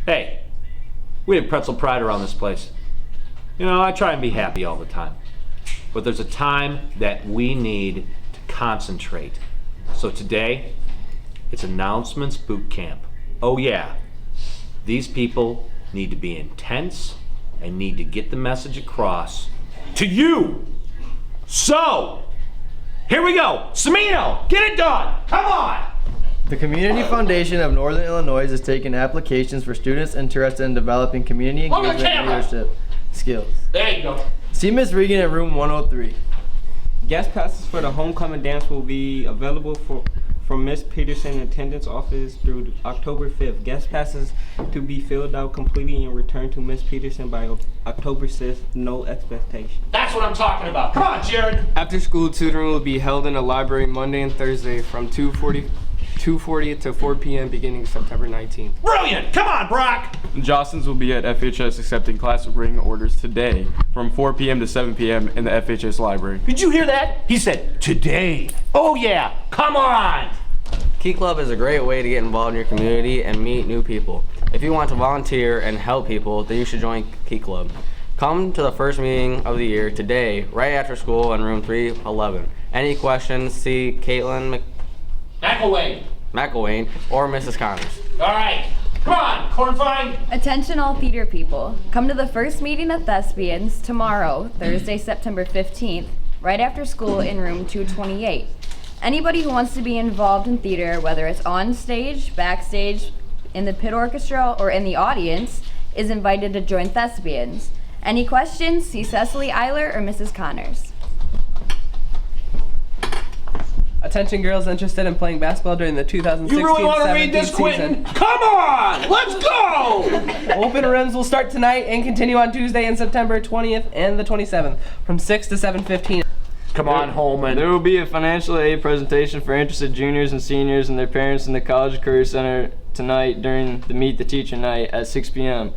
Hey, we have pretzel pride around this place. You know, I try and be happy all the time. But there's a time that we need to concentrate. So today, it's announcements boot camp. Oh yeah, these people need to be intense and need to get the message across to you. So, here we go. Semino, get it done. Come on. The Community Foundation of Northern Illinois is taking applications for students interested in developing community engagement and leadership skills. There you go. See Miss Regan in room 103. Guest passes for the homecoming dance will be available from Miss Peterson's attendance office through October 5th. Guest passes to be filled out completely and returned to Miss Peterson by October 6th. No expectation. That's what I'm talking about. Come on, Jared. After school tutoring will be held in the library Monday and Thursday from 2:40 to 4 p.m. beginning September 19th. Brilliant. Come on, Brock. Jostens will be at FHS accepting class ring orders today from 4 p.m. to 7 p.m. in the FHS library. Did you hear that? He said today. Oh yeah. Come on. Key Club is a great way to get involved in your community and meet new people. If you want to volunteer and help people, then you should join Key Club. Come to the first meeting of the year today, right after school in room 311. Any questions, see Caitlin McElwain or Mrs. Connors. All right. Come on, Cornfine. Attention all theater people. Come to the first meeting of Thespians tomorrow, Thursday, September 15th, right after school in room 228. Anybody who wants to be involved in theater, whether it's on stage, backstage, in the pit orchestra, or in the audience, is invited to join Thespians. Any questions? See Cecily Eiler or Mrs. Connors. Attention girls interested in playing basketball during the 2016-17 You really want to read this, Quentin? Come on, let's go! Open rims will start tonight and continue on Tuesday in September 20th and the 27th from 6 to 7:15. Come on, Holman. There will be a financial aid presentation for interested juniors and seniors and their parents in the College Career Center tonight during the Meet the Teacher night at 6 p.m.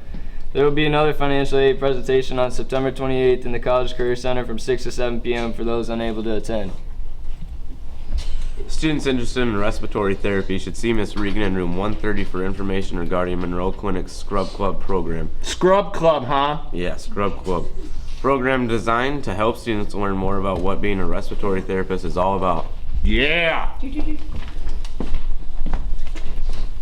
There will be another financial aid presentation on September 28th in the College Career Center from 6 to 7 p.m. for those unable to attend. Students interested in respiratory therapy should see Miss Regan in room 130 for information regarding Monroe Clinic's Scrub Club program. Scrub Club, huh? Yeah, Scrub Club. Program designed to help students learn more about what being a respiratory therapist is all about. Yeah.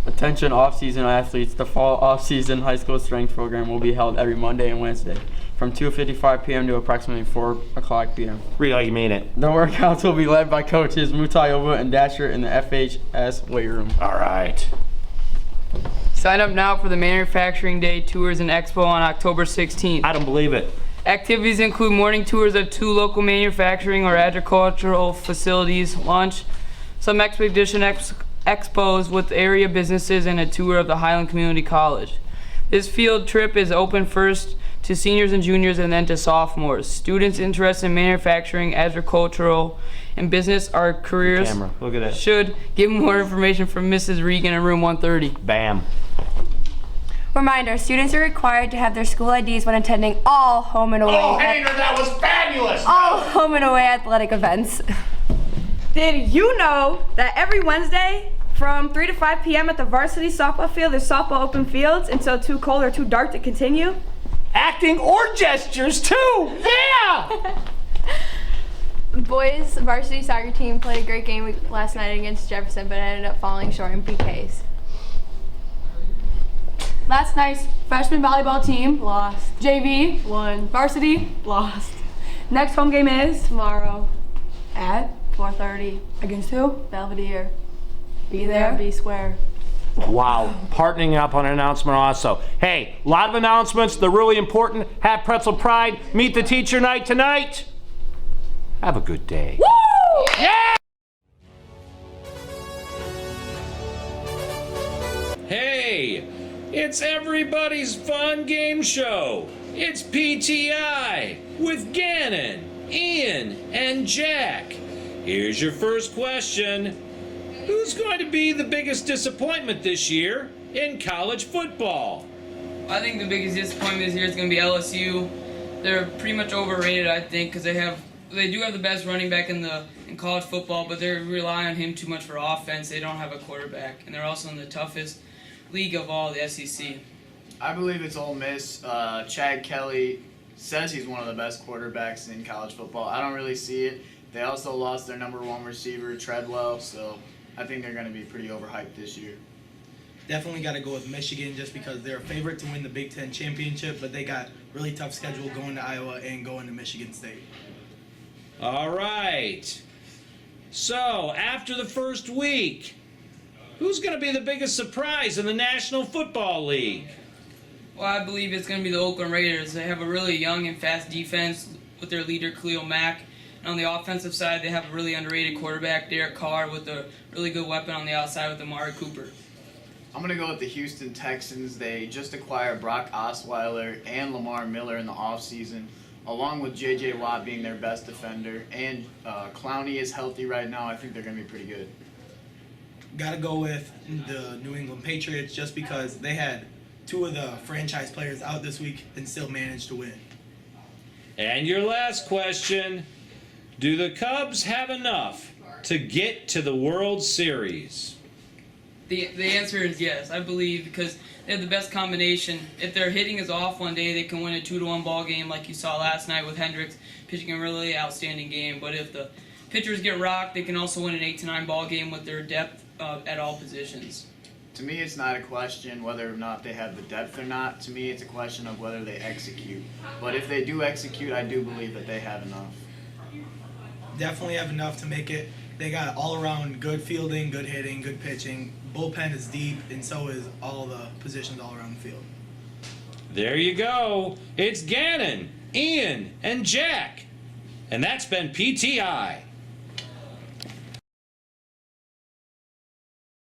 Attention off-season athletes, the fall off-season high school strength program will be held every Monday and Wednesday from 2:55 p.m. to approximately 4 o'clock p.m. Read like you mean it. The workouts will be led by coaches Mutayova and Dasher in the FHS weight room. All right. Sign up now for the Manufacturing Day Tours and Expo on October 16th. I don't believe it. Activities include morning tours of 2 local manufacturing or agricultural facilities, lunch, some expedition expos with area businesses, and a tour of the Highland Community College. This field trip is open first to seniors and juniors and then to sophomores. Students interested in manufacturing, agricultural, and business or careers Camera. Look at that. should get more information from Mrs. Regan in room 130. Bam. Reminder, students are required to have their school IDs when attending all home and away. Oh, Hainer, that was fabulous. All home and away athletic events. Did you know that every Wednesday from 3 to 5 p.m. at the varsity softball field, there's softball open fields until too cold or too dark to continue? Acting or gestures too. Yeah. Boys varsity soccer team played a great game last night against Jefferson, but ended up falling short in PKs. Last night's freshman volleyball team lost. JV won. Varsity lost. Next home game is Tomorrow at 4:30 against who? Belvedere. Be there. Be square. Wow, partnering up on an announcement also. Hey, a lot of announcements. They're really important. Have Pretzel Pride. Meet the Teacher Night tonight. Have a good day. Woo! Yeah! Hey, it's everybody's fun game show. It's PTI with Gannon, Ian, and Jack. Here's your first question. Who's going to be the biggest disappointment this year in college football? I think the biggest disappointment this year is going to be LSU. They're pretty much overrated, I think, because they do have the best running back in college football, but they rely on him too much for offense. They don't have a quarterback, and they're also in the toughest league of all, the SEC. I believe it's Ole Miss. Chad Kelly says he's one of the best quarterbacks in college football. I don't really see it. They also lost their number one receiver, Treadwell, so I think they're going to be pretty overhyped this year. Definitely got to go with Michigan just because they're a favorite to win the Big Ten championship, but they got really tough schedule going to Iowa and going to Michigan State. All right. So, after the first week, who's going to be the biggest surprise in the National Football League? Well, I believe it's going to be the Oakland Raiders. They have a really young and fast defense with their leader, Khalil Mack. And on the offensive side, they have a really underrated quarterback, Derek Carr, with a really good weapon on the outside with Amari Cooper. I'm going to go with the Houston Texans. They just acquired Brock Osweiler and Lamar Miller in the offseason, along with J.J. Watt being their best defender. And Clowney is healthy right now. I think they're going to be pretty good. Got to go with the New England Patriots just because they had two of the franchise players out this week and still managed to win. And your last question, do the Cubs have enough to get to the World Series? The answer is yes, I believe, because they have the best combination. If their hitting is off one day, they can win a 2-1 ball game like you saw last night with Hendricks pitching a really outstanding game. But if the pitchers get rocked, they can also win an 8-9 ball game with their depth at all positions. To me, it's not a question whether or not they have the depth or not. To me, it's a question of whether they execute. But if they do execute, I do believe that they have enough. Definitely have enough to make it. They got all-around good fielding, good hitting, good pitching. Bullpen is deep, and so is all the positions all around the field. There you go. It's Gannon, Ian, and Jack. And that's been PTI.